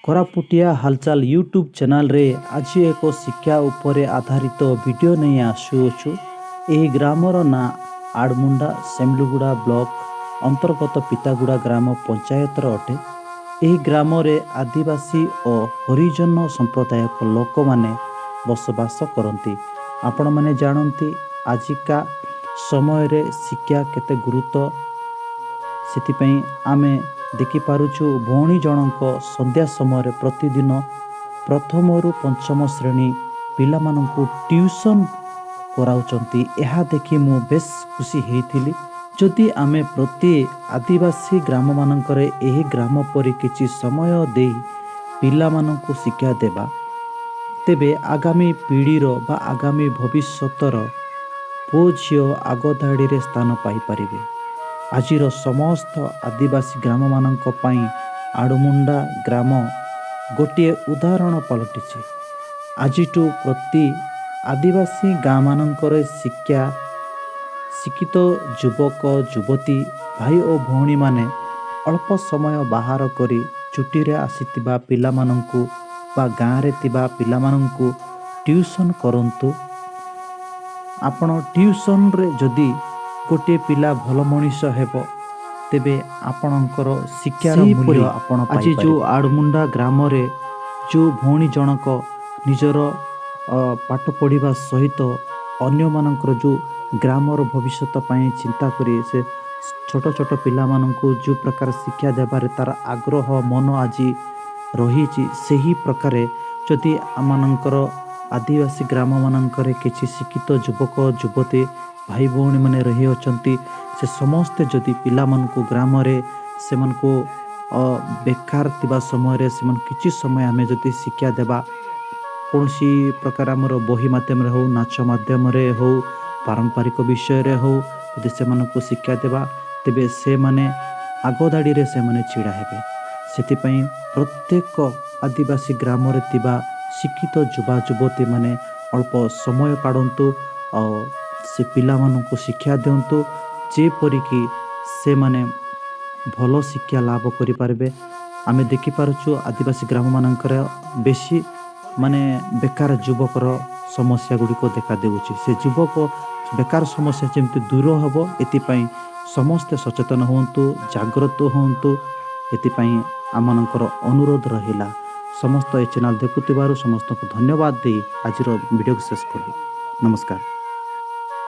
कोरापुटिया हालचाल YouTube channel रे आज एक शिक्षा उपरे आधारित वीडियो नहीं आसुअछु। यह ग्रामर ना आड़मुंडा सेमलुगुड़ा ब्लॉक अंतर्गत पितागुड़ा ग्राम पंचायतर अटे। यह ग्राम रे आदिवासी और हरिजन संप्रदाय लोक माने बसवास करती। आपण माने जानती आजिका समय रे शिक्षा केते गुरुत्व सेतिपई आमे देखिपारुछु भौणी जनक संध्या समय प्रतिदिन प्रथम रु पंचम श्रेणी पिलामानंकु ट्यूशन कराउचंती। यह देखि मु बेस खुशी हेइथिली। जदि आमे प्रति आदिवासी ग्राम मानकरे एही ग्राम परि किछि समय देई पिलामानंकु शिक्षा देबा तेबे आगामी पीढ़ीर बा आगामी भविष्यतर पुओ झियो आगधाड़ी रे स्थान पाई परिबे। आजिर समस्त आदिवासी ग्राम मानक पई आड़मुंडा ग्राम गोटे उदाहरण पलटिছে। आजिटू प्रति आदिवासी गाँ मानकर शिक्षा शिक्षित युवक युवती भाई और भौणी माने अल्प समय बाहर करी छुट्टी रे आसीतिबा पिला मानंकु बा गाँ रे तिबा पिला मानंकु ट्यूशन करंतु। आपण ट्यूशन रे जदि गोटे पिला भल मनीष हेबो तेबे आपणकर शिक्षार मूल्य आपण आज जो आड़मुंडा ग्राम रे जो भौणी जनक निजर पाठ पढ़िबा सहित अन्य मानकर जो ग्रामर भविष्यत पई चिंता करी से छोट छोट पिला मानंकु जो प्रकार शिक्षा देबारे तार आग्रह मन आज रही सही प्रकार जदि आमनकर आदिवासी ग्राम मानकर किछि शिक्षित युवक युवती भाई भौणी माने रही अछंती से समस्ते जदि पिला मानकु ग्राम रे सेमनकु बेकार थिबा समय रे सेमन किछि समय आमे जदि शिक्षा देबा कौनसी प्रकार आमर बही माध्यम रे हो नाच माध्यम रे हो पारंपरिक विषय रे हो यदि सेमनकु शिक्षा देबा तेबे से माने आगधाड़ी रे से माने छिड़ा हेबे। सेतिपई प्रत्येक आदिवासी ग्राम रे थिबा शिक्षित युवा युवती माने अल्प समय काढंतु और से पिला मानकु शिक्षा दियंतु जेपरि कि से माने भल शिक्षा लाभ करि पारबे। आमे देखि पारुछु आदिवासी ग्राम मानकर बेसी माने बेकार युवकर समस्या गुड़िक देखा देउछि। से युवक बेकार समस्या जेमति दूर हबो एतिपई समस्ते सचेतन होंतु जागृत होंतु एतिपई आमनकर अनुरोध रहिला। समस्त ए चैनल देखुतिबारु समस्त को धन्यवाद दे आजिर वीडियो शेष कलु। नमस्कार।